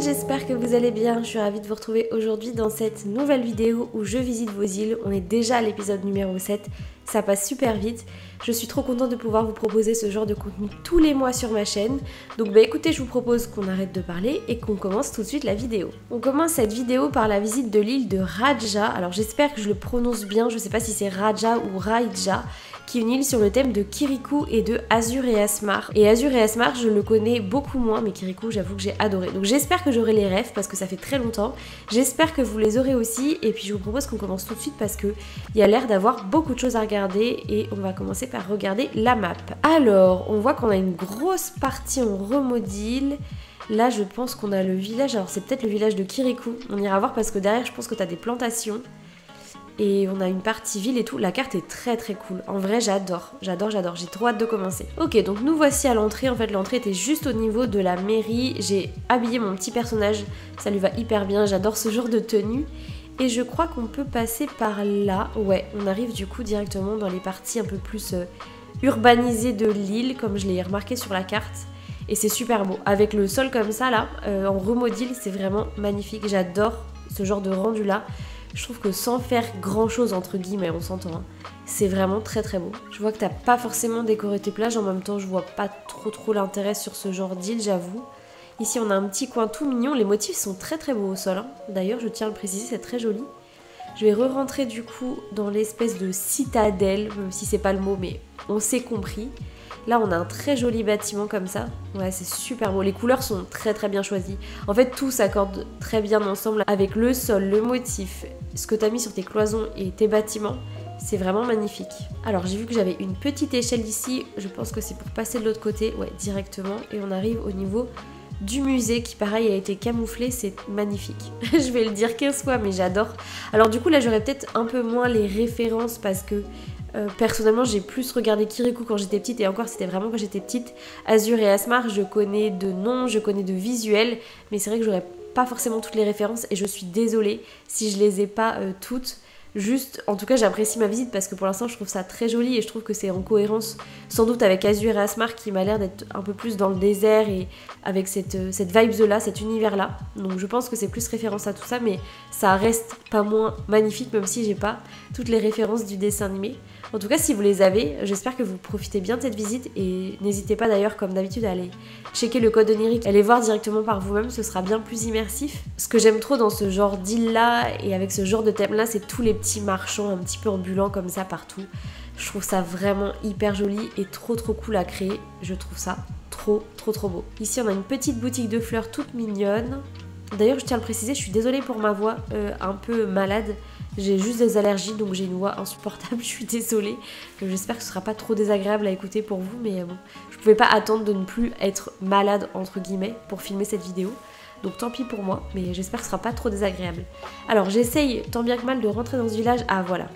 j'espère que vous allez bien. Je suis ravie de vous retrouver aujourd'hui dans cette nouvelle vidéo où je visite vos îles. On est déjà à l'épisode numéro 7, ça passe super vite. Je suis trop contente de pouvoir vous proposer ce genre de contenu tous les mois sur ma chaîne. Donc écoutez, je vous propose qu'on arrête de parler et qu'on commence tout de suite la vidéo. On commence cette vidéo par la visite de l'île de Raja. Alors j'espère que je le prononce bien, je sais pas si c'est Raja ou Raija, qui est une île sur le thème de Kirikou et de Azur et Asmar. Et Azur et Asmar, je le connais beaucoup moins, mais Kirikou, j'avoue que j'ai adoré. Donc j'espère que j'aurai les refs parce que ça fait très longtemps. J'espère que vous les aurez aussi. Et puis je vous propose qu'on commence tout de suite parce qu'il y a l'air d'avoir beaucoup de choses à regarder. Et on va commencer par regarder la map. Alors, on voit qu'on a une grosse partie en remodile. Là, je pense qu'on a le village. Alors, c'est peut-être le village de Kirikou. On ira voir parce que derrière, je pense que tu as des plantations. Et on a une partie ville et tout. La carte est très très cool. En vrai, j'adore. J'ai trop hâte de commencer. Ok, donc nous voici à l'entrée. En fait, l'entrée était juste au niveau de la mairie. J'ai habillé mon petit personnage. Ça lui va hyper bien. J'adore ce genre de tenue. Et je crois qu'on peut passer par là. Ouais, on arrive du coup directement dans les parties un peu plus urbanisées de l'île, comme je l'ai remarqué sur la carte. Et c'est super beau. Avec le sol comme ça, là, en remodile, c'est vraiment magnifique. J'adore ce genre de rendu là. Je trouve que sans faire grand chose, entre guillemets, on s'entend, hein, c'est vraiment très très beau. Je vois que t'as pas forcément décoré tes plages, en même temps je vois pas trop l'intérêt sur ce genre d'île, j'avoue. Ici on a un petit coin tout mignon, les motifs sont très très beaux au sol, hein. D'ailleurs je tiens à le préciser, c'est très joli. Je vais re-rentrer du coup dans l'espèce de citadelle, même si c'est pas le mot, mais on s'est compris. Là, on a un très joli bâtiment comme ça. Ouais, c'est super beau. Les couleurs sont très très bien choisies. En fait, tout s'accorde très bien ensemble avec le sol, le motif, ce que tu as mis sur tes cloisons et tes bâtiments. C'est vraiment magnifique. Alors, j'ai vu que j'avais une petite échelle ici. Je pense que c'est pour passer de l'autre côté. Ouais, directement. Et on arrive au niveau du musée qui, pareil, a été camouflé. C'est magnifique. Je vais le dire 15 fois, mais j'adore. Alors, du coup, là, j'aurais peut-être un peu moins les références parce que personnellement j'ai plus regardé Kirikou quand j'étais petite et encore c'était vraiment quand j'étais petite. Azur et Asmar je connais de nom, je connais de visuel, mais c'est vrai que j'aurais pas forcément toutes les références et je suis désolée si je les ai pas toutes. Juste, en tout cas j'apprécie ma visite parce que pour l'instant je trouve ça très joli et je trouve que c'est en cohérence sans doute avec Azur et Asmar qui m'a l'air d'être un peu plus dans le désert et avec cette vibe là, cet univers là. Donc je pense que c'est plus référence à tout ça, mais ça reste pas moins magnifique même si j'ai pas toutes les références du dessin animé. En tout cas, si vous les avez, j'espère que vous profitez bien de cette visite et n'hésitez pas d'ailleurs, comme d'habitude, à aller checker le code onirique, aller voir directement par vous-même, ce sera bien plus immersif. Ce que j'aime trop dans ce genre d'île-là et avec ce genre de thème-là, c'est tous les petits marchands un petit peu ambulants comme ça partout. Je trouve ça vraiment hyper joli et trop cool à créer. Je trouve ça trop beau. Ici, on a une petite boutique de fleurs toute mignonne. D'ailleurs, je tiens à le préciser, je suis désolée pour ma voix un peu malade. J'ai juste des allergies, donc j'ai une voix insupportable, je suis désolée. J'espère que ce sera pas trop désagréable à écouter pour vous, mais bon, je pouvais pas attendre de ne plus être malade, entre guillemets, pour filmer cette vidéo. Donc tant pis pour moi, mais j'espère que ce sera pas trop désagréable. Alors j'essaye tant bien que mal de rentrer dans ce village. Ah voilà.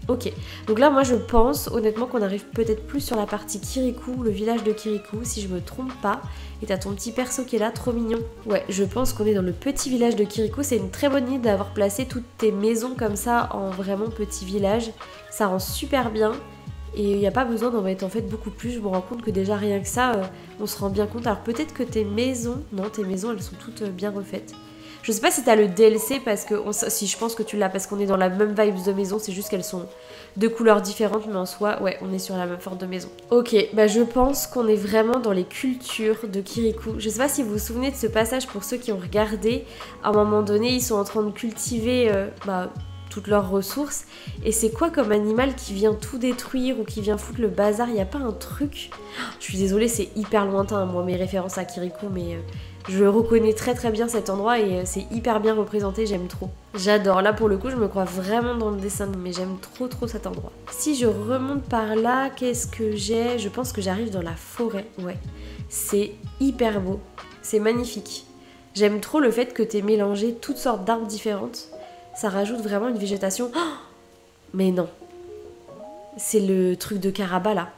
Ok, donc là moi je pense honnêtement qu'on arrive peut-être plus sur la partie Kirikou, le village de Kirikou, si je me trompe pas. Et t'as ton petit perso qui est là, trop mignon. Ouais, je pense qu'on est dans le petit village de Kirikou. C'est une très bonne idée d'avoir placé toutes tes maisons comme ça en vraiment petit village. Ça rend super bien. Et il n'y a pas besoin d'en mettre en fait beaucoup plus. Je me rends compte que déjà rien que ça, on se rend bien compte. Alors peut-être que tes maisons, non tes maisons elles sont toutes bien refaites. Je sais pas si t'as le DLC parce que, si je pense que tu l'as parce qu'on est dans la même vibe de maison, c'est juste qu'elles sont de couleurs différentes, mais en soi, ouais, on est sur la même forme de maison. Ok, bah je pense qu'on est vraiment dans les cultures de Kirikou. Je sais pas si vous vous souvenez de ce passage pour ceux qui ont regardé. À un moment donné, ils sont en train de cultiver toutes leurs ressources. Et c'est quoi comme animal qui vient tout détruire ou qui vient foutre le bazar? Il n'y a pas un truc? Je suis désolée, c'est hyper lointain, moi, mes références à Kirikou, mais... je reconnais très bien cet endroit et c'est hyper bien représenté, j'aime trop. J'adore, là pour le coup je me crois vraiment dans le dessin, mais j'aime trop cet endroit. Si je remonte par là, qu'est-ce que j'ai? Je pense que j'arrive dans la forêt, ouais. C'est hyper beau, c'est magnifique. J'aime trop le fait que t'aies mélangé toutes sortes d'arbres différentes. Ça rajoute vraiment une végétation. Oh, mais non, c'est le truc de Caraba là.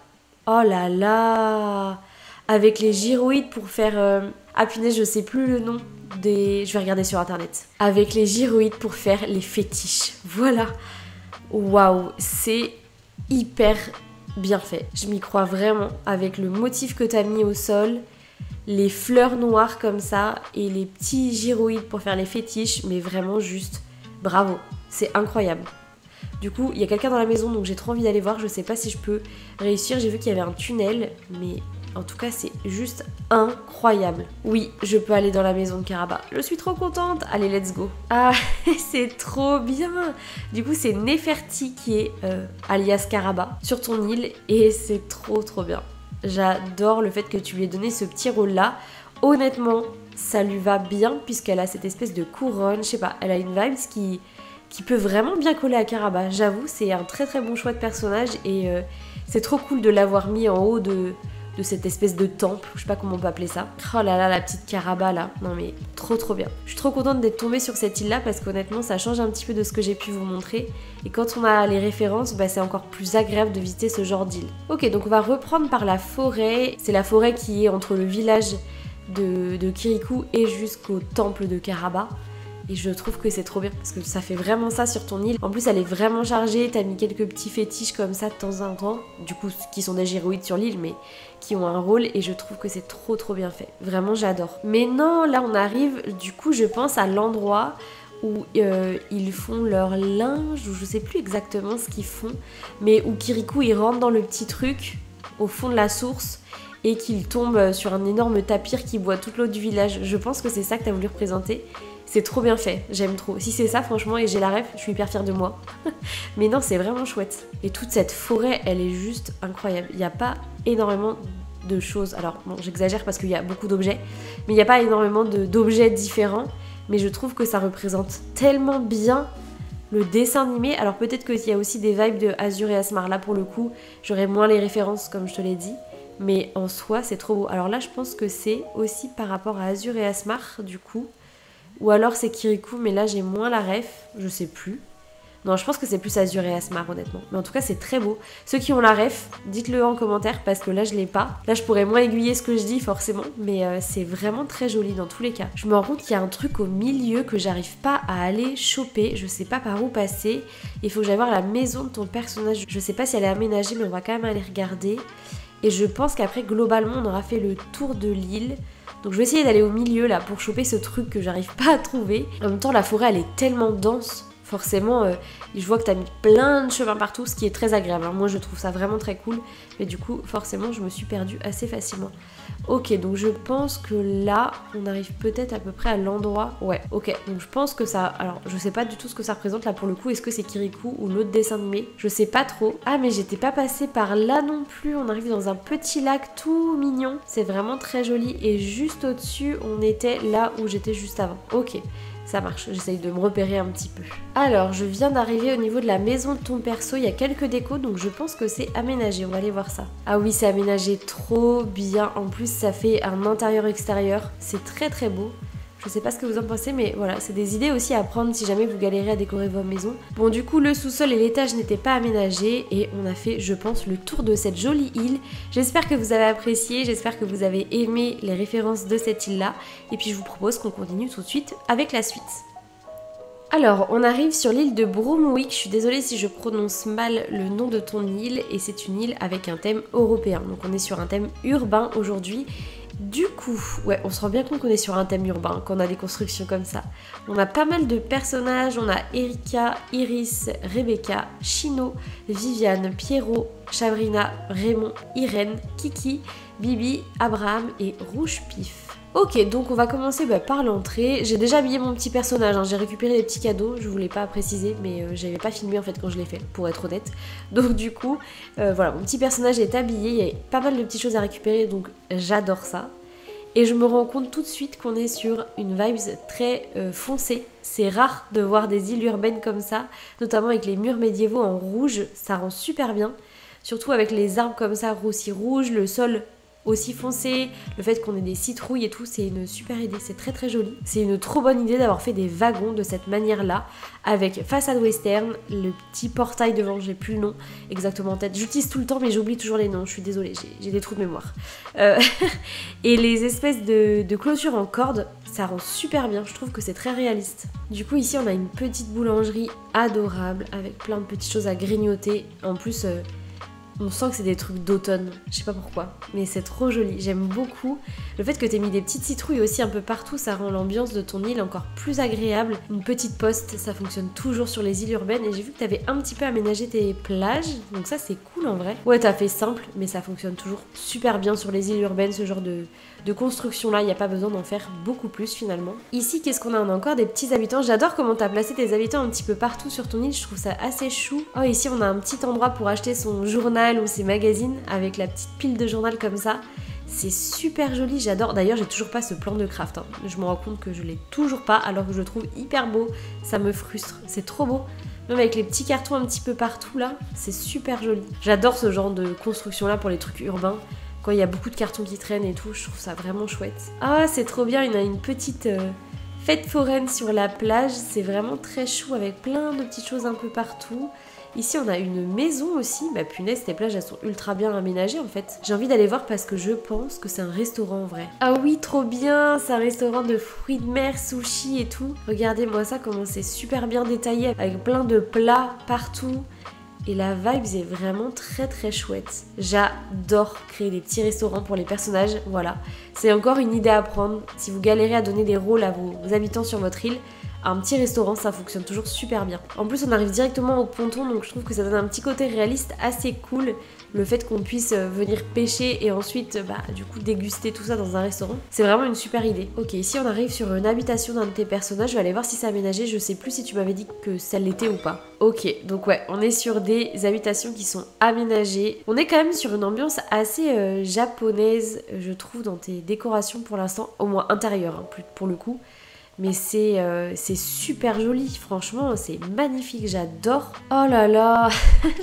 Oh là là, avec les gyroïdes pour faire... Ah punaise, je sais plus le nom des... Je vais regarder sur internet. Avec les gyroïdes pour faire les fétiches. Voilà. Waouh, c'est hyper bien fait. Je m'y crois vraiment avec le motif que t'as mis au sol. les fleurs noires comme ça et les petits gyroïdes pour faire les fétiches, mais vraiment juste bravo, c'est incroyable. Du coup, il y a quelqu'un dans la maison, donc j'ai trop envie d'aller voir. Je sais pas si je peux réussir. J'ai vu qu'il y avait un tunnel, mais en tout cas, c'est juste incroyable. Oui, je peux aller dans la maison de Caraba. Je suis trop contente. Allez, let's go. Ah, c'est trop bien. Du coup, c'est Neferti qui est alias Caraba sur ton île et c'est trop bien. J'adore le fait que tu lui aies donné ce petit rôle-là. Honnêtement, ça lui va bien puisqu'elle a cette espèce de couronne. Je sais pas, elle a une vibe qui peut vraiment bien coller à Caraba. J'avoue, c'est un très bon choix de personnage et c'est trop cool de l'avoir mis en haut de cette espèce de temple, je sais pas comment on peut appeler ça. Oh là là, la petite Caraba là, non mais trop bien. Je suis trop contente d'être tombée sur cette île là parce qu'honnêtement ça change un petit peu de ce que j'ai pu vous montrer. Et quand on a les références, bah, c'est encore plus agréable de visiter ce genre d'île. Ok, donc on va reprendre par la forêt. C'est la forêt qui est entre le village de Kirikou et jusqu'au temple de Caraba. Et je trouve que c'est trop bien parce que ça fait vraiment ça sur ton île. En plus elle est vraiment chargée, t'as mis quelques petits fétiches comme ça de temps en temps. Du coup qui sont des gyroïdes sur l'île mais qui ont un rôle et je trouve que c'est trop bien fait. Vraiment j'adore. Mais non, là on arrive du coup je pense à l'endroit où ils font leur linge ou je sais plus exactement ce qu'ils font. Mais où Kirikou il rentre dans le petit truc au fond de la source et qu'il tombe sur un énorme tapir qui boit toute l'eau du village. Je pense que c'est ça que t'as voulu représenter. C'est trop bien fait, j'aime trop. Si c'est ça, franchement, et j'ai la ref, je suis hyper fière de moi. Mais non, c'est vraiment chouette. Et toute cette forêt, elle est juste incroyable. Il n'y a pas énormément de choses. Alors, bon, j'exagère parce qu'il y a beaucoup d'objets, mais il n'y a pas énormément d'objets différents. Mais je trouve que ça représente tellement bien le dessin animé. Alors peut-être qu'il y a aussi des vibes de Azur et Asmar. Là, pour le coup, j'aurais moins les références, comme je te l'ai dit. Mais en soi, c'est trop beau. Alors là, je pense que c'est aussi par rapport à Azur et Asmar, du coup. Ou alors c'est Kirikou, mais là j'ai moins la ref, je sais plus. Non, je pense que c'est plus Azur et Asmar, honnêtement. Mais en tout cas, c'est très beau. Ceux qui ont la ref, dites-le en commentaire, parce que là, je l'ai pas. Là, je pourrais moins aiguiller ce que je dis, forcément. Mais c'est vraiment très joli dans tous les cas. Je me rends compte qu'il y a un truc au milieu que j'arrive pas à aller choper. Je sais pas par où passer. Il faut que j'aille voir la maison de ton personnage. Je sais pas si elle est aménagée, mais on va quand même aller regarder. Et je pense qu'après, globalement, on aura fait le tour de l'île. Donc je vais essayer d'aller au milieu là pour choper ce truc que j'arrive pas à trouver. En même temps la forêt elle est tellement dense, forcément je vois que t'as mis plein de chemins partout, ce qui est très agréable. Alors moi je trouve ça vraiment très cool, mais du coup forcément je me suis perdue assez facilement. Ok, donc je pense que là on arrive peut-être à peu près à l'endroit. Ouais, ok, donc je pense que ça... Alors je sais pas du tout ce que ça représente là pour le coup. Est-ce que c'est Kirikou ou l'autre dessin animé? Je sais pas trop. Ah mais j'étais pas passée par là non plus. On arrive dans un petit lac tout mignon. C'est vraiment très joli. Et juste au-dessus on était là où j'étais juste avant. Ok, ça marche, j'essaye de me repérer un petit peu. Alors, je viens d'arriver au niveau de la maison de ton perso, il y a quelques décos, donc je pense que c'est aménagé, on va aller voir ça. Ah oui, c'est aménagé trop bien, en plus ça fait un intérieur-extérieur, c'est très beau. Je sais pas ce que vous en pensez, mais voilà, c'est des idées aussi à prendre si jamais vous galérez à décorer vos maisons. Bon, du coup, le sous-sol et l'étage n'étaient pas aménagés et on a fait, je pense, le tour de cette jolie île. J'espère que vous avez apprécié, j'espère que vous avez aimé les références de cette île-là. Et puis, je vous propose qu'on continue tout de suite avec la suite. Alors, on arrive sur l'île de Broomwick. Je suis désolée si je prononce mal le nom de ton île. Et c'est une île avec un thème européen. Donc, on est sur un thème urbain aujourd'hui. Du coup, ouais, on se rend bien compte qu'on est sur un thème urbain, quand on a des constructions comme ça. On a pas mal de personnages, on a Erika, Iris, Rebecca, Chino, Viviane, Pierrot, Chabrina, Raymond, Irène, Kiki, Bibi, Abraham et Rouge Pif. Ok, donc on va commencer par l'entrée. J'ai déjà habillé mon petit personnage, hein. J'ai récupéré les petits cadeaux, je voulais pas préciser, mais j'avais pas filmé en fait quand je l'ai fait, pour être honnête. Donc du coup, voilà, mon petit personnage est habillé, il y a pas mal de petites choses à récupérer, donc j'adore ça. Et je me rends compte tout de suite qu'on est sur une vibes très foncée. C'est rare de voir des îles urbaines comme ça, notamment avec les murs médiévaux en rouge, ça rend super bien. Surtout avec les arbres comme ça aussi rouges, le sol aussi foncé, le fait qu'on ait des citrouilles et tout, c'est une super idée, c'est très joli. C'est une trop bonne idée d'avoir fait des wagons de cette manière-là, avec façade western, le petit portail devant, j'ai plus le nom exactement en tête. J'utilise tout le temps mais j'oublie toujours les noms, je suis désolée, j'ai des trous de mémoire. Et les espèces de clôtures en corde, ça rend super bien, je trouve que c'est très réaliste. Du coup ici on a une petite boulangerie adorable, avec plein de petites choses à grignoter, en plus... On sent que c'est des trucs d'automne, je sais pas pourquoi, mais c'est trop joli, j'aime beaucoup. Le fait que t'aies mis des petites citrouilles aussi un peu partout, ça rend l'ambiance de ton île encore plus agréable. Une petite poste, ça fonctionne toujours sur les îles urbaines, et j'ai vu que t'avais un petit peu aménagé tes plages, donc ça c'est cool en vrai. Ouais, t'as fait simple, mais ça fonctionne toujours super bien sur les îles urbaines, ce genre de construction là, il n'y a pas besoin d'en faire beaucoup plus finalement. Ici, qu'est-ce qu'on a? On a encore des petits habitants. J'adore comment t'as placé tes habitants un petit peu partout sur ton île, je trouve ça assez chou. Oh, ici on a un petit endroit pour acheter son journal ou ses magazines avec la petite pile de journal comme ça. C'est super joli, j'adore. D'ailleurs, j'ai toujours pas ce plan de craft, hein. Je me rends compte que je l'ai toujours pas alors que je le trouve hyper beau. Ça me frustre, c'est trop beau. Même avec les petits cartons un petit peu partout là, c'est super joli. J'adore ce genre de construction là pour les trucs urbains. Quand il y a beaucoup de cartons qui traînent et tout, je trouve ça vraiment chouette. Ah, c'est trop bien, il y a une petite fête foraine sur la plage. C'est vraiment très chou avec plein de petites choses un peu partout. Ici, on a une maison aussi. Bah punaise, tes plages, elles sont ultra bien aménagées en fait. J'ai envie d'aller voir parce que je pense que c'est un restaurant en vrai. Ah oui, trop bien, c'est un restaurant de fruits de mer, sushi et tout. Regardez-moi ça, comment c'est super bien détaillé avec plein de plats partout. Et la vibe est vraiment très très chouette. J'adore créer des petits restaurants pour les personnages, voilà. C'est encore une idée à prendre. Si vous galérez à donner des rôles à vos habitants sur votre île, un petit restaurant, ça fonctionne toujours super bien. En plus, on arrive directement au ponton, donc je trouve que ça donne un petit côté réaliste assez cool. Le fait qu'on puisse venir pêcher et ensuite, du coup, déguster tout ça dans un restaurant. C'est vraiment une super idée. Ok, ici on arrive sur une habitation d'un de tes personnages. Je vais aller voir si c'est aménagé. Je sais plus si tu m'avais dit que ça l'était ou pas. Ok, donc ouais, on est sur des habitations qui sont aménagées. On est quand même sur une ambiance assez japonaise, je trouve, dans tes décorations pour l'instant. Au moins intérieure, hein, pour le coup. Mais c'est super joli, franchement, c'est magnifique, j'adore. Oh là là,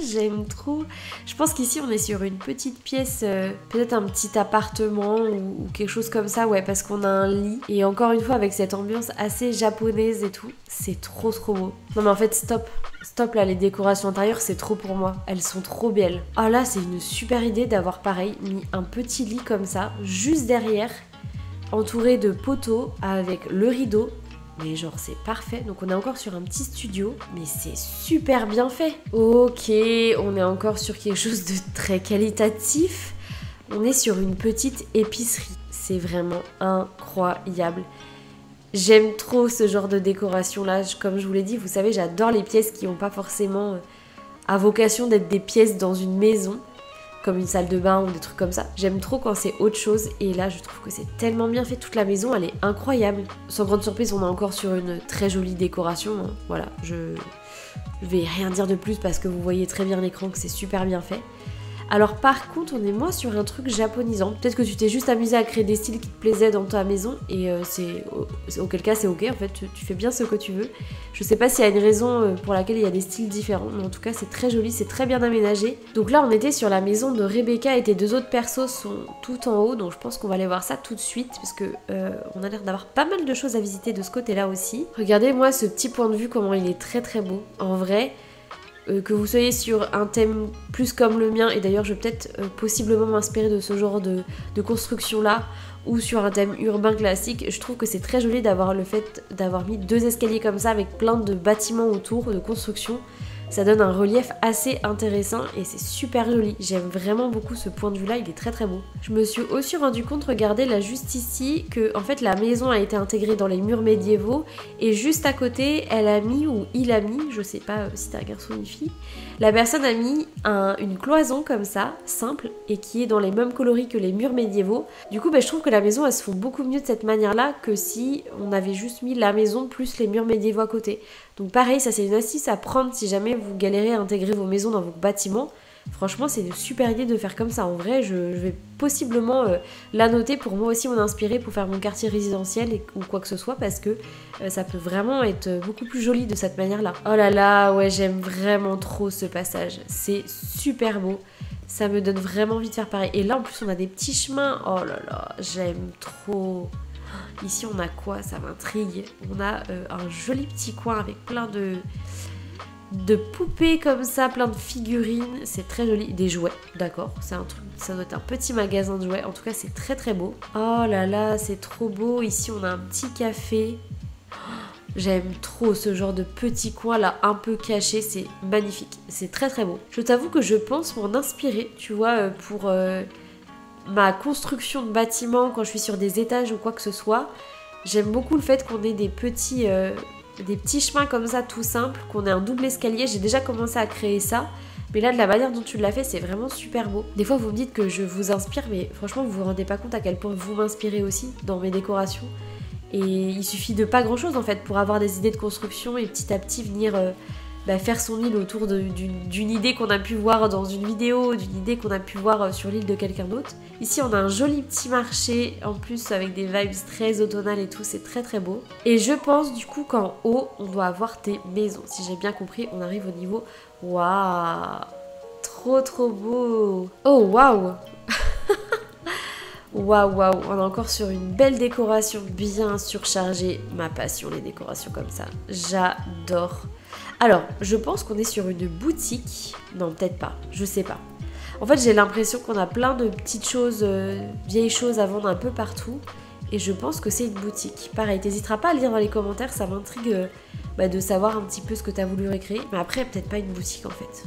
j'aime trop. Je pense qu'ici on est sur une petite pièce, peut-être un petit appartement ou quelque chose comme ça, ouais, parce qu'on a un lit. Et encore une fois, avec cette ambiance assez japonaise et tout, c'est trop beau. Non mais en fait, stop là, les décorations intérieures, c'est trop pour moi. Elles sont trop belles. Ah là, c'est une super idée d'avoir pareil, mis un petit lit comme ça, juste derrière, entouré de poteaux avec le rideau, mais genre c'est parfait. Donc on est encore sur un petit studio, mais c'est super bien fait. Ok, on est encore sur quelque chose de très qualitatif. On est sur une petite épicerie. C'est vraiment incroyable. J'aime trop ce genre de décoration là. Comme je vous l'ai dit, vous savez, j'adore les pièces qui n'ont pas forcément à vocation d'être des pièces dans une maison, comme une salle de bain ou des trucs comme ça. J'aime trop quand c'est autre chose et là je trouve que c'est tellement bien fait. Toute la maison elle est incroyable. Sans grande surprise, on est encore sur une très jolie décoration, hein. Voilà, je vais rien dire de plus parce que vous voyez très bien l'écran que c'est super bien fait. Alors par contre, on est moins sur un truc japonisant. Peut-être que tu t'es juste amusé à créer des styles qui te plaisaient dans ta maison et auquel cas c'est ok, en fait tu fais bien ce que tu veux. Je sais pas s'il y a une raison pour laquelle il y a des styles différents, mais en tout cas c'est très joli, c'est très bien aménagé. Donc là on était sur la maison de Rebecca et tes deux autres persos sont tout en haut, donc je pense qu'on va aller voir ça tout de suite parce que on a l'air d'avoir pas mal de choses à visiter de ce côté-là aussi. Regardez-moi ce petit point de vue, comment il est très beau. En vrai, que vous soyez sur un thème plus comme le mien, et d'ailleurs je vais peut-être possiblement m'inspirer de ce genre de construction là, ou sur un thème urbain classique, je trouve que c'est très joli d'avoir le fait d'avoir mis deux escaliers comme ça avec plein de bâtiments autour, de construction. Ça donne un relief assez intéressant et c'est super joli. J'aime vraiment beaucoup ce point de vue là, il est très beau. Je me suis aussi rendu compte, regardez là juste ici, que en fait la maison a été intégrée dans les murs médiévaux et juste à côté elle a mis, ou il a mis, je sais pas si c'est un garçon ou une fille, la personne a mis une cloison comme ça, simple, et qui est dans les mêmes coloris que les murs médiévaux. Du coup je trouve que la maison elle se fond beaucoup mieux de cette manière là que si on avait juste mis la maison plus les murs médiévaux à côté. Donc pareil, ça c'est une astuce à prendre si jamais vous galérez à intégrer vos maisons dans vos bâtiments. Franchement, c'est une super idée de faire comme ça. En vrai, je vais possiblement la noter pour moi aussi m'en inspirer pour faire mon quartier résidentiel ou quoi que ce soit, parce que ça peut vraiment être beaucoup plus joli de cette manière-là. Oh là là, ouais, j'aime vraiment trop ce passage. C'est super beau. Ça me donne vraiment envie de faire pareil. Et là, en plus, on a des petits chemins. Oh là là, j'aime trop. Ici, on a quoi? Ça m'intrigue. On a un joli petit coin avec plein de poupées comme ça, plein de figurines. C'est très joli. Des jouets, d'accord. C'est un truc, ça doit être un petit magasin de jouets. En tout cas, c'est très beau. Oh là là, c'est trop beau. Ici, on a un petit café. J'aime trop ce genre de petit coin là un peu caché, c'est magnifique, c'est très très beau. Je t'avoue que je pense m'en inspirer, tu vois, pour ma construction de bâtiments quand je suis sur des étages ou quoi que ce soit. J'aime beaucoup le fait qu'on ait des petits chemins comme ça tout simples, qu'on ait un double escalier. J'ai déjà commencé à créer ça, mais là de la manière dont tu l'as fait, c'est vraiment super beau. Des fois vous me dites que je vous inspire, mais franchement vous vous rendez pas compte à quel point vous m'inspirez aussi dans mes décorations. Et il suffit de pas grand chose en fait pour avoir des idées de construction et petit à petit venir faire son île autour d'une idée qu'on a pu voir dans une vidéo, d'une idée qu'on a pu voir sur l'île de quelqu'un d'autre. Ici on a un joli petit marché, en plus avec des vibes très automnales et tout, c'est très très beau. Et je pense du coup qu'en haut on doit avoir tes maisons. Si j'ai bien compris, on arrive au niveau... Waouh, trop trop beau. Oh waouh. Waouh, waouh, on est encore sur une belle décoration bien surchargée. Ma passion, les décorations comme ça. J'adore. Alors, je pense qu'on est sur une boutique. Non, peut-être pas. Je sais pas. En fait, j'ai l'impression qu'on a plein de petites choses, vieilles choses à vendre un peu partout. Et je pense que c'est une boutique. Pareil, t'hésiteras pas à lire dans les commentaires. Ça m'intrigue de savoir un petit peu ce que t'as voulu recréer. Mais après, peut-être pas une boutique en fait.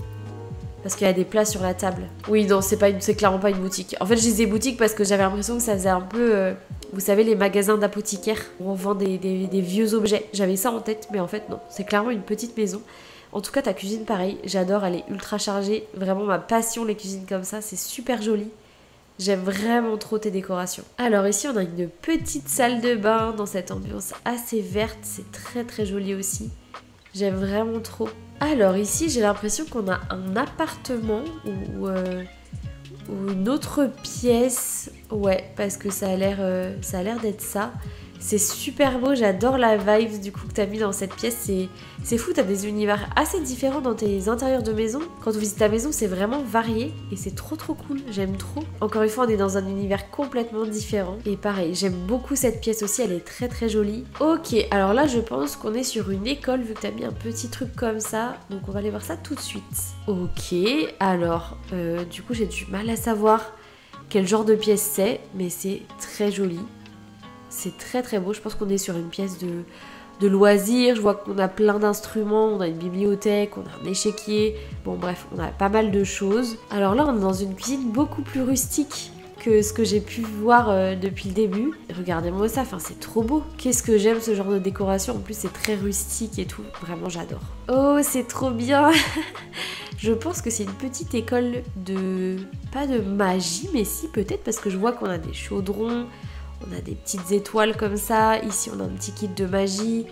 Parce qu'il y a des plats sur la table. Oui, non, c'est clairement pas une boutique. En fait, je disais boutique parce que j'avais l'impression que ça faisait un peu... vous savez, les magasins d'apothicaires où on vend des vieux objets. J'avais ça en tête, mais en fait, non. C'est clairement une petite maison. En tout cas, ta cuisine, pareil. J'adore, elle est ultra chargée. Vraiment ma passion, les cuisines comme ça. C'est super joli. J'aime vraiment trop tes décorations. Alors ici, on a une petite salle de bain dans cette ambiance assez verte. C'est très très joli aussi. J'aime vraiment trop. Alors ici, j'ai l'impression qu'on a un appartement ou une autre pièce. Ouais, parce que ça a l'air d'être ça. C'est super beau, j'adore la vibe du coup que t'as mis dans cette pièce. C'est fou, t'as des univers assez différents dans tes intérieurs de maison. Quand on visite ta maison, c'est vraiment varié et c'est trop trop cool, j'aime trop. Encore une fois, on est dans un univers complètement différent. Et pareil, j'aime beaucoup cette pièce aussi, elle est très très jolie. Ok, alors là je pense qu'on est sur une école vu que t'as mis un petit truc comme ça. Donc on va aller voir ça tout de suite. Ok, alors du coup j'ai du mal à savoir quel genre de pièce c'est, mais c'est très joli. C'est très très beau, je pense qu'on est sur une pièce de loisirs, je vois qu'on a plein d'instruments, on a une bibliothèque, on a un échiquier, bon bref, on a pas mal de choses. Alors là on est dans une cuisine beaucoup plus rustique que ce que j'ai pu voir depuis le début. Regardez-moi ça, enfin c'est trop beau. Qu'est-ce que j'aime ce genre de décoration, en plus c'est très rustique et tout, vraiment j'adore. Oh c'est trop bien. Je pense que c'est une petite école pas de magie, mais si peut-être parce que je vois qu'on a des chaudrons, on a des petites étoiles comme ça, ici on a un petit kit de magie,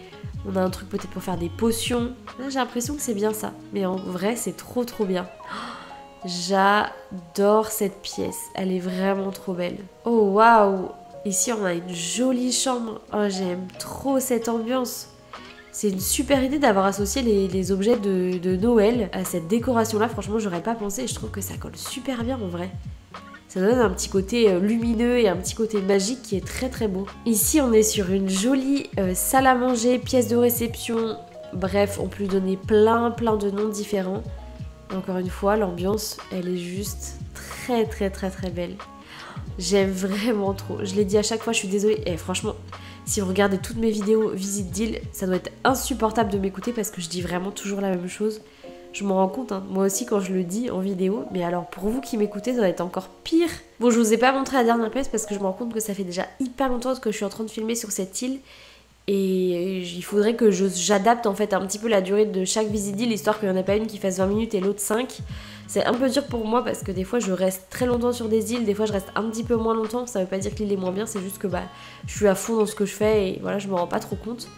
on a un truc peut-être pour faire des potions. Là j'ai l'impression que c'est bien ça, mais en vrai c'est trop trop bien. J'adore cette pièce, elle est vraiment trop belle. Oh waouh, ici on a une jolie chambre, oh j'aime trop cette ambiance. C'est une super idée d'avoir associé les objets de Noël à cette décoration là, franchement j'aurais pas pensé et je trouve que ça colle super bien en vrai. Ça donne un petit côté lumineux et un petit côté magique qui est très très beau. Ici on est sur une jolie salle à manger, pièce de réception, bref on peut lui donner plein de noms différents. Et encore une fois l'ambiance elle est juste très très très très belle. J'aime vraiment trop, je l'ai dit à chaque fois, je suis désolée, et franchement si vous regardez toutes mes vidéos visite d'île, ça doit être insupportable de m'écouter parce que je dis vraiment toujours la même chose. Je m'en rends compte, hein, moi aussi quand je le dis en vidéo, mais alors pour vous qui m'écoutez, ça doit être encore pire. Bon, je vous ai pas montré la dernière pièce parce que je me rends compte que ça fait déjà hyper longtemps que je suis en train de filmer sur cette île. Et il faudrait que j'adapte en fait un petit peu la durée de chaque visite d'île, histoire qu'il n'y en ait pas une qui fasse 20 minutes et l'autre 5. C'est un peu dur pour moi parce que des fois je reste très longtemps sur des îles, des fois je reste un petit peu moins longtemps. Ça veut pas dire que l'île est moins bien, c'est juste que je suis à fond dans ce que je fais et voilà, je me rends pas trop compte.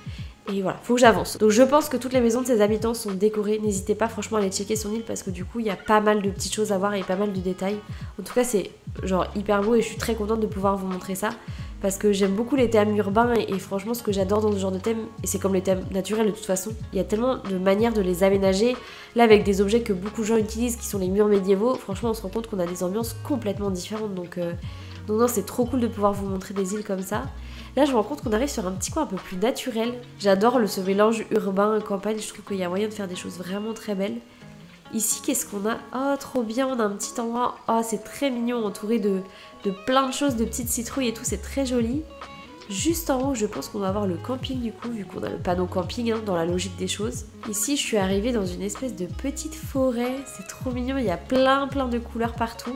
Et voilà, faut que j'avance. Donc je pense que toutes les maisons de ses habitants sont décorées. N'hésitez pas franchement à aller checker son île parce que du coup il y a pas mal de petites choses à voir et pas mal de détails. En tout cas c'est genre hyper beau et je suis très contente de pouvoir vous montrer ça. Parce que j'aime beaucoup les thèmes urbains et franchement ce que j'adore dans ce genre de thèmes, et c'est comme les thèmes naturels de toute façon, il y a tellement de manières de les aménager. Là avec des objets que beaucoup de gens utilisent qui sont les murs médiévaux, franchement on se rend compte qu'on a des ambiances complètement différentes. Donc non c'est trop cool de pouvoir vous montrer des îles comme ça. Là je me rends compte qu'on arrive sur un petit coin un peu plus naturel. J'adore ce mélange urbain-campagne, je trouve qu'il y a moyen de faire des choses vraiment très belles. Ici, qu'est-ce qu'on a? Oh, trop bien, on a un petit endroit. Oh, c'est très mignon, entouré de plein de choses, de petites citrouilles et tout, c'est très joli. Juste en haut, je pense qu'on va avoir le camping du coup, vu qu'on a le panneau camping hein, dans la logique des choses. Ici, je suis arrivée dans une espèce de petite forêt, c'est trop mignon, il y a plein de couleurs partout.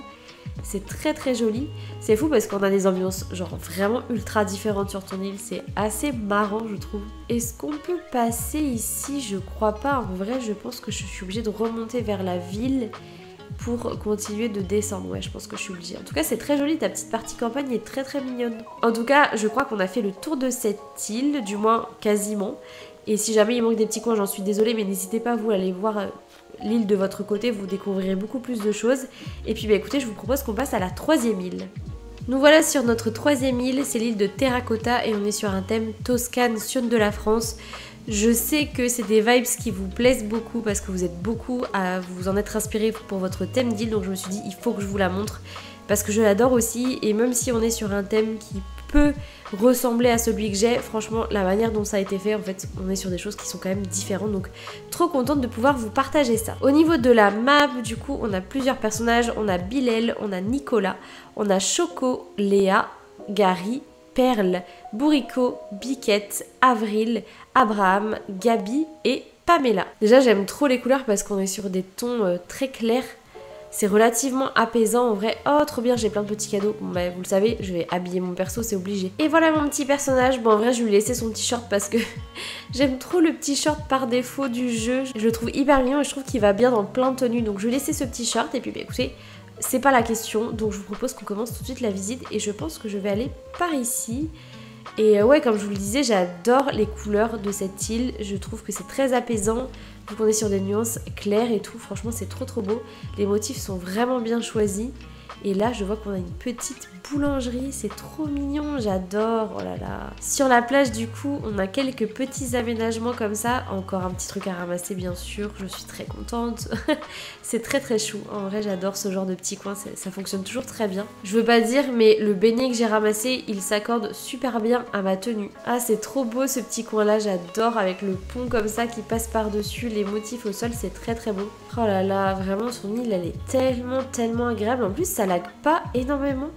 C'est très joli. C'est fou parce qu'on a des ambiances genre vraiment ultra différentes sur ton île. C'est assez marrant je trouve. Est-ce qu'on peut passer ici? Je crois pas. En vrai je pense que je suis obligée de remonter vers la ville pour continuer de descendre. Ouais je pense que je suis obligée. En tout cas c'est très joli. Ta petite partie campagne est très mignonne. En tout cas je crois qu'on a fait le tour de cette île. Du moins quasiment. Et si jamais il manque des petits coins j'en suis désolée. Mais n'hésitez pas vous à aller voir... l'île de votre côté, vous découvrirez beaucoup plus de choses. Et puis bah écoutez, je vous propose qu'on passe à la 3e île. Nous voilà sur notre 3e île, c'est l'île de Terracotta et on est sur un thème Toscane, sud de la France. Je sais que c'est des vibes qui vous plaisent beaucoup parce que vous êtes beaucoup à vous en être inspiré pour votre thème d'île, donc je me suis dit il faut que je vous la montre parce que je l'adore aussi et même si on est sur un thème qui peut ressembler à celui que j'ai, franchement la manière dont ça a été fait, en fait on est sur des choses qui sont quand même différentes, donc trop contente de pouvoir vous partager ça. Au niveau de la map du coup on a plusieurs personnages, on a Bilal, on a Nicolas, on a Choco, Léa, Gary, Perle, Bourrico, Biquette, Avril, Abraham, Gabi et Pamela. Déjà j'aime trop les couleurs parce qu'on est sur des tons très clairs. C'est relativement apaisant en vrai. Oh trop bien, j'ai plein de petits cadeaux. Bon bah vous le savez, je vais habiller mon perso, c'est obligé. Et voilà mon petit personnage. Bon en vrai je lui ai laissé son petit short parce que j'aime trop le petit short par défaut du jeu. Je le trouve hyper mignon et je trouve qu'il va bien dans plein de tenues. Donc je lui ai laissé ce petit short et puis bah écoutez, c'est pas la question. Donc je vous propose qu'on commence tout de suite la visite et je pense que je vais aller par ici. Et ouais, comme je vous le disais, j'adore les couleurs de cette île. Je trouve que c'est très apaisant. Vu qu'on est sur des nuances claires et tout, franchement c'est trop beau. Les motifs sont vraiment bien choisis. Et là je vois qu'on a une petite boulangerie, c'est trop mignon, j'adore, oh là là. Sur la plage du coup on a quelques petits aménagements comme ça, encore un petit truc à ramasser bien sûr, je suis très contente. C'est très chou, en vrai j'adore ce genre de petits coins, ça fonctionne toujours très bien. Je veux pas dire mais le beignet que j'ai ramassé il s'accorde super bien à ma tenue. Ah c'est trop beau ce petit coin là, j'adore avec le pont comme ça qui passe par dessus, les motifs au sol c'est très beau. Oh là là, vraiment son île elle est tellement agréable, en plus ça lag pas énormément.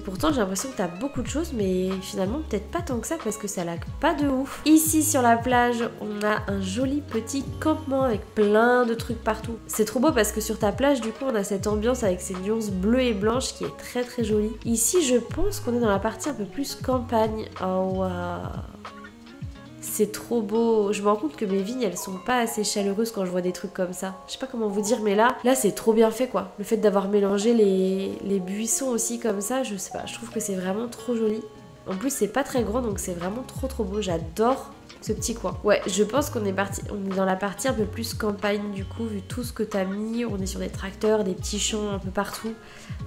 Pourtant j'ai l'impression que t'as beaucoup de choses mais finalement peut-être pas tant que ça parce que ça lag pas de ouf. Ici sur la plage on a un joli petit campement avec plein de trucs partout. C'est trop beau parce que sur ta plage du coup on a cette ambiance avec ces nuances bleues et blanches qui est très jolie. Ici je pense qu'on est dans la partie un peu plus campagne. Oh waouh, c'est trop beau. Je me rends compte que mes vignes elles sont pas assez chaleureuses quand je vois des trucs comme ça. Je sais pas comment vous dire mais là c'est trop bien fait quoi. Le fait d'avoir mélangé les buissons aussi comme ça, je sais pas, je trouve que c'est vraiment trop joli. En plus c'est pas très grand donc c'est vraiment trop beau. J'adore ce petit coin. Ouais, je pense qu'on est dans la partie un peu plus campagne du coup, vu tout ce que t'as mis. On est sur des tracteurs, des petits champs un peu partout.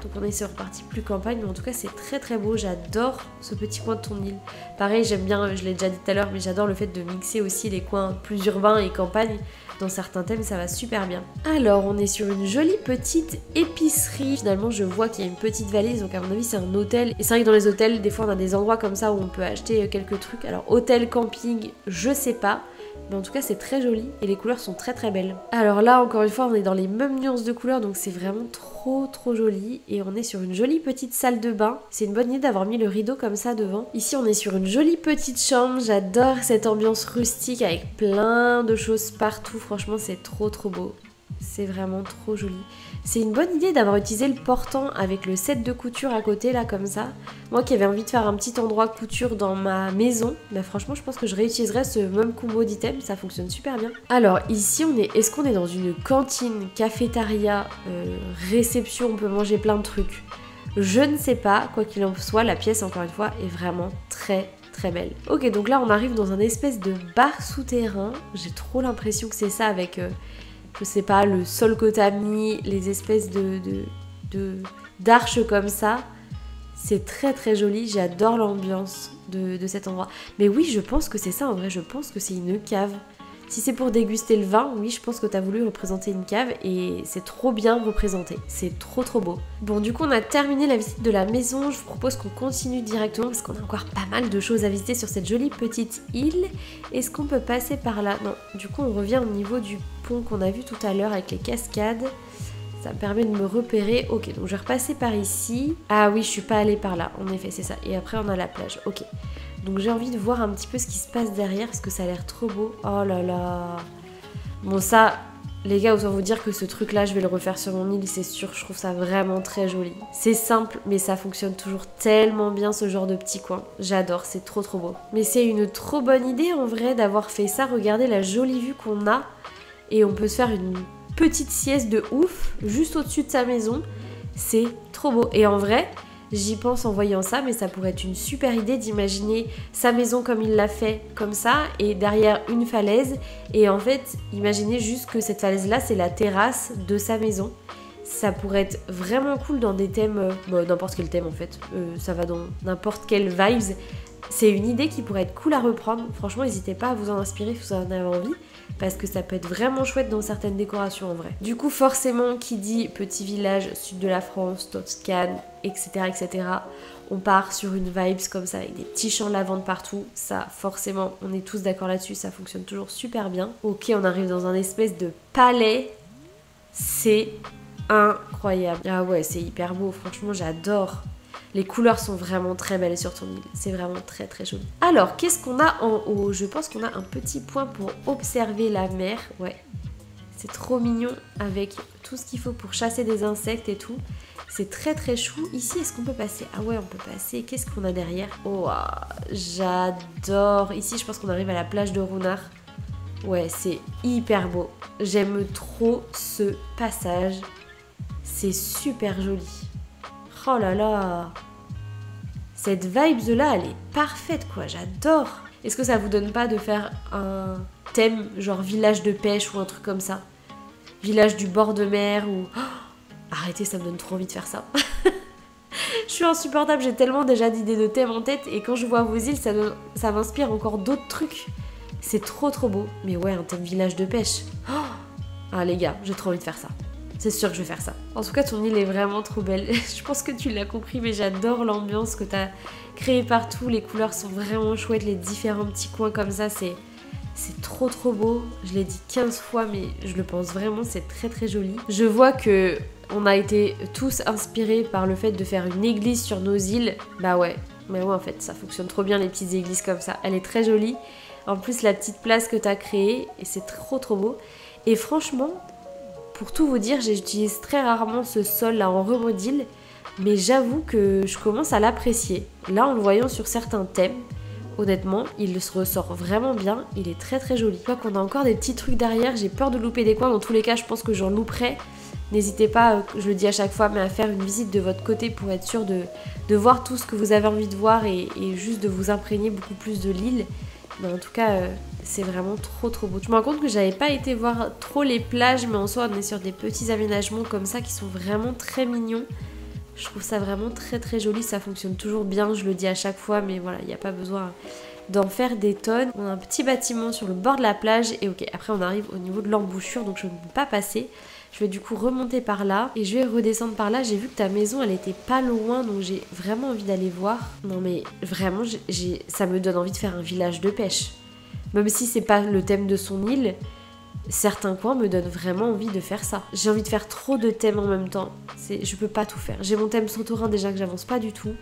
Donc on est sur une partie plus campagne, mais en tout cas c'est très beau. J'adore ce petit coin de ton île. Pareil, j'aime bien, je l'ai déjà dit tout à l'heure, mais j'adore le fait de mixer aussi les coins plus urbains et campagne. Dans certains thèmes, ça va super bien. Alors, on est sur une jolie petite épicerie. Finalement, je vois qu'il y a une petite valise, donc à mon avis, c'est un hôtel. Et c'est vrai que dans les hôtels, des fois, on a des endroits comme ça où on peut acheter quelques trucs. Alors, hôtel, camping, je sais pas. Mais en tout cas, c'est très joli et les couleurs sont très belles. Alors là, encore une fois, on est dans les mêmes nuances de couleurs, donc c'est vraiment trop joli. Et on est sur une jolie petite salle de bain. C'est une bonne idée d'avoir mis le rideau comme ça devant. Ici, on est sur une jolie petite chambre. J'adore cette ambiance rustique avec plein de choses partout. Franchement, c'est trop beau. C'est vraiment trop joli. C'est une bonne idée d'avoir utilisé le portant avec le set de couture à côté là comme ça. Moi qui avais envie de faire un petit endroit couture dans ma maison, bah franchement je pense que je réutiliserai ce même combo d'items, ça fonctionne super bien. Alors ici est-ce qu'on est dans une cantine, cafétéria, réception, on peut manger plein de trucs? Je ne sais pas, quoi qu'il en soit, la pièce encore une fois est vraiment très belle. Ok, donc là on arrive dans un espèce de bar souterrain, j'ai trop l'impression que c'est ça avec... je sais pas, le sol que t'as mis, les espèces d'arches comme ça. C'est très joli, j'adore l'ambiance de cet endroit. Mais oui, je pense que c'est ça en vrai, je pense que c'est une cave. Si c'est pour déguster le vin, oui, je pense que t'as voulu représenter une cave et c'est trop bien représenté. C'est trop beau. Bon, du coup, on a terminé la visite de la maison. Je vous propose qu'on continue directement parce qu'on a encore pas mal de choses à visiter sur cette jolie petite île. Est-ce qu'on peut passer par là? Non, du coup, on revient au niveau du pont qu'on a vu tout à l'heure avec les cascades. Ça me permet de me repérer. Ok, donc je vais repasser par ici. Ah oui, je suis pas allée par là. En effet, c'est ça. Et après, on a la plage. Ok. Donc j'ai envie de voir un petit peu ce qui se passe derrière parce que ça a l'air trop beau. Oh là là. Bon, ça, les gars, autant vous dire que ce truc-là, je vais le refaire sur mon île, c'est sûr. Je trouve ça vraiment très joli. C'est simple, mais ça fonctionne toujours tellement bien, ce genre de petit coin. J'adore, c'est trop trop beau. Mais c'est une trop bonne idée, en vrai, d'avoir fait ça. Regardez la jolie vue qu'on a. Et on peut se faire une petite sieste de ouf, juste au-dessus de sa maison. C'est trop beau. Et en vrai... J'y pense en voyant ça, mais ça pourrait être une super idée d'imaginer sa maison comme il l'a fait, comme ça, et derrière une falaise. Et en fait, imaginez juste que cette falaise-là, c'est la terrasse de sa maison. Ça pourrait être vraiment cool dans des thèmes, n'importe quel thème en fait, ça va dans n'importe quelle vibes. C'est une idée qui pourrait être cool à reprendre. Franchement, n'hésitez pas à vous en inspirer si vous en avez envie, parce que ça peut être vraiment chouette dans certaines décorations en vrai. Du coup, forcément, qui dit petit village, sud de la France, Toscane, etc., etc., on part sur une vibes comme ça, avec des petits champs de lavande partout. Ça, forcément, on est tous d'accord là-dessus, ça fonctionne toujours super bien. Ok, on arrive dans un espèce de palais. C'est incroyable. Ah ouais, c'est hyper beau, franchement, j'adore. Les couleurs sont vraiment très belles sur ton île. C'est vraiment très très joli. Alors, qu'est-ce qu'on a en haut? Je pense qu'on a un petit point pour observer la mer. Ouais, c'est trop mignon avec tout ce qu'il faut pour chasser des insectes et tout. C'est très très chou. Ici, est-ce qu'on peut passer? Ah ouais, on peut passer. Qu'est-ce qu'on a derrière? Oh, j'adore. Ici, je pense qu'on arrive à la plage de Runard. Ouais, c'est hyper beau. J'aime trop ce passage. C'est super joli. Oh là là. Cette vibe-là, elle est parfaite, quoi. J'adore. Est-ce que ça vous donne pas de faire un thème, genre village de pêche ou un truc comme ça? Village du bord de mer ou... Oh, arrêtez, ça me donne trop envie de faire ça. Je suis insupportable, j'ai tellement déjà d'idées de thèmes en tête et quand je vois vos îles, ça m'inspire encore d'autres trucs. C'est trop trop beau. Mais ouais, un thème village de pêche. Oh, ah les gars, j'ai trop envie de faire ça. C'est sûr que je vais faire ça. En tout cas, ton île est vraiment trop belle. Je pense que tu l'as compris, mais j'adore l'ambiance que tu as créée partout. Les couleurs sont vraiment chouettes, les différents petits coins comme ça, c'est trop trop beau. Je l'ai dit 15 fois, mais je le pense vraiment, c'est très très joli. Je vois que on a été tous inspirés par le fait de faire une église sur nos îles. Bah ouais, mais ouais, en fait, ça fonctionne trop bien les petites églises comme ça. Elle est très jolie. En plus, la petite place que tu as créée, et c'est trop trop beau. Et franchement... Pour tout vous dire, j'utilise très rarement ce sol là en remodile, mais j'avoue que je commence à l'apprécier. Là, en le voyant sur certains thèmes, honnêtement, il se ressort vraiment bien, il est très très joli. Je vois qu'on a encore des petits trucs derrière, j'ai peur de louper des coins, dans tous les cas, je pense que j'en louperai. N'hésitez pas, je le dis à chaque fois, mais à faire une visite de votre côté pour être sûr de voir tout ce que vous avez envie de voir et juste de vous imprégner beaucoup plus de l'île. Mais en tout cas, c'est vraiment trop trop beau. Je me rends compte que j'avais pas été voir trop les plages, mais en soi on est sur des petits aménagements comme ça qui sont vraiment très mignons. Je trouve ça vraiment très très joli, ça fonctionne toujours bien, je le dis à chaque fois, mais voilà, il n'y a pas besoin d'en faire des tonnes. On a un petit bâtiment sur le bord de la plage et ok, après on arrive au niveau de l'embouchure, donc je ne peux pas passer. Je vais du coup remonter par là et je vais redescendre par là. J'ai vu que ta maison elle était pas loin, donc j'ai vraiment envie d'aller voir. Non mais vraiment, ça me donne envie de faire un village de pêche. Même si c'est pas le thème de son île, certains coins me donnent vraiment envie de faire ça. J'ai envie de faire trop de thèmes en même temps. Je peux pas tout faire. J'ai mon thème Santorin déjà que j'avance pas du tout.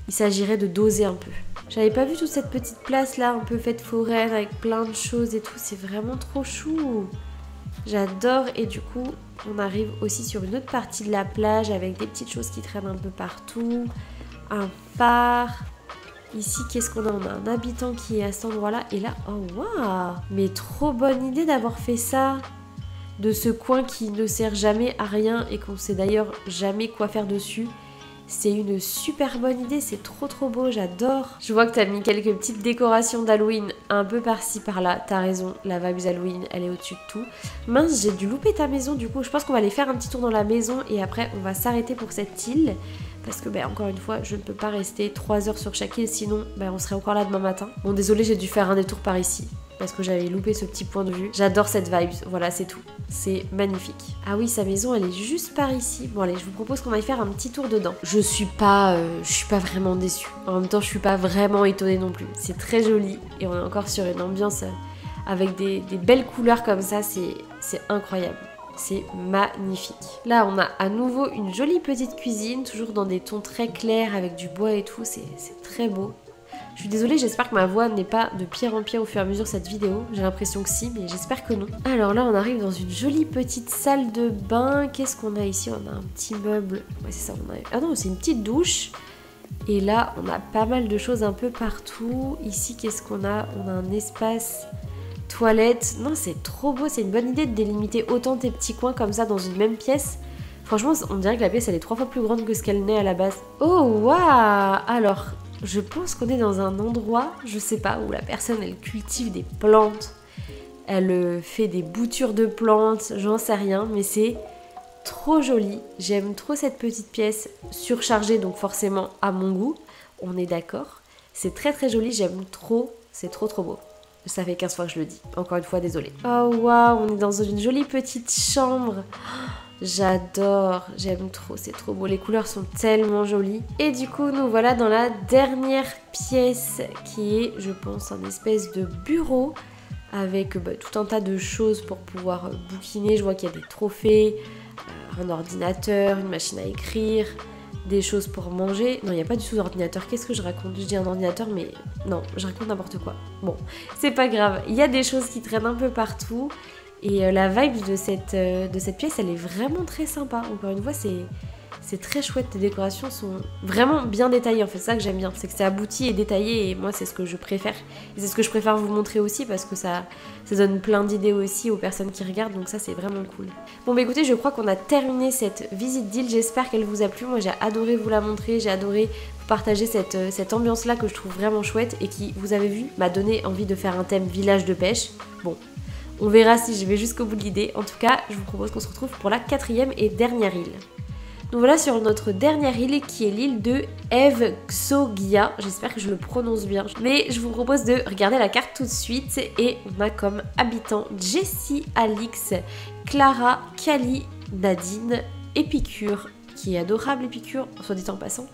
Il s'agirait de doser un peu. J'avais pas vu toute cette petite place là, un peu faite foraine avec plein de choses et tout. C'est vraiment trop chou. J'adore et du coup on arrive aussi sur une autre partie de la plage avec des petites choses qui traînent un peu partout, un phare. Ici qu'est-ce qu'on a? On a un habitant qui est à cet endroit là et là, oh waouh, mais trop bonne idée d'avoir fait ça, de ce coin qui ne sert jamais à rien et qu'on sait d'ailleurs jamais quoi faire dessus. C'est une super bonne idée, c'est trop trop beau, j'adore. Je vois que t'as mis quelques petites décorations d'Halloween un peu par-ci par-là. T'as raison, la vibe Halloween, elle est au-dessus de tout. Mince, j'ai dû louper ta maison du coup. Je pense qu'on va aller faire un petit tour dans la maison et après on va s'arrêter pour cette île. Parce que encore une fois, je ne peux pas rester 3 heures sur chaque île, sinon on serait encore là demain matin. Bon désolé, j'ai dû faire un détour par ici. Parce que j'avais loupé ce petit point de vue. J'adore cette vibe, voilà c'est tout. C'est magnifique. Ah oui, sa maison elle est juste par ici. Bon allez, je vous propose qu'on aille faire un petit tour dedans. Je suis pas vraiment déçue. En même temps, je suis pas vraiment étonnée non plus. C'est très joli et on est encore sur une ambiance avec des belles couleurs comme ça, c'est incroyable. c'est magnifique. Là on a à nouveau une jolie petite cuisine, toujours dans des tons très clairs avec du bois et tout, c'est très beau. Je suis désolée, j'espère que ma voix n'est pas de pire en pire au fur et à mesure de cette vidéo. J'ai l'impression que si, mais j'espère que non. Alors là, on arrive dans une jolie petite salle de bain. Qu'est-ce qu'on a ici? On a un petit meuble. Ouais, c'est ça, on a... Ah non, c'est une petite douche. Et là, on a pas mal de choses un peu partout. Ici, qu'est-ce qu'on a? On a un espace toilette. Non, c'est trop beau. C'est une bonne idée de délimiter autant tes petits coins comme ça dans une même pièce. Franchement, on dirait que la pièce, elle est 3 fois plus grande que ce qu'elle n'est à la base. Oh, waouh! Alors... je pense qu'on est dans un endroit, je sais pas, où la personne elle cultive des plantes, elle fait des boutures de plantes, j'en sais rien, mais c'est trop joli. J'aime trop cette petite pièce surchargée, donc forcément à mon goût, on est d'accord. C'est très très joli, j'aime trop, c'est trop trop beau. Ça fait 15 fois que je le dis, encore une fois, désolée. Oh waouh, on est dans une jolie petite chambre. J'adore, j'aime trop, c'est trop beau, les couleurs sont tellement jolies. Et du coup, nous voilà dans la dernière pièce qui est, je pense, un espèce de bureau avec tout un tas de choses pour pouvoir bouquiner. Je vois qu'il y a des trophées, un ordinateur, une machine à écrire, des choses pour manger. Non, il n'y a pas du tout d'ordinateur, qu'est-ce que je raconte? Je dis un ordinateur, mais non, je raconte n'importe quoi. Bon, c'est pas grave, il y a des choses qui traînent un peu partout. Et la vibe de cette pièce, elle est vraiment très sympa. Encore une fois, c'est très chouette. Les décorations sont vraiment bien détaillées. En fait, c'est ça que j'aime bien. C'est que c'est abouti et détaillé. Et moi, c'est ce que je préfère. Et c'est ce que je préfère vous montrer aussi parce que ça donne plein d'idées aussi aux personnes qui regardent. Donc ça, c'est vraiment cool. Bon, bah écoutez, je crois qu'on a terminé cette visite d'île. J'espère qu'elle vous a plu. Moi, j'ai adoré vous la montrer. J'ai adoré vous partager cette ambiance-là que je trouve vraiment chouette et qui, vous avez vu, m'a donné envie de faire un thème village de pêche. Bon. On verra si je vais jusqu'au bout de l'idée. En tout cas, je vous propose qu'on se retrouve pour la 4e et dernière île. Donc voilà sur notre dernière île qui est l'île de Evxogia. J'espère que je le prononce bien. Mais je vous propose de regarder la carte tout de suite. Et on a comme habitants Jessie, Alix, Clara, Kali, Nadine, Épicure, qui est adorable Épicure, soit dit en passant,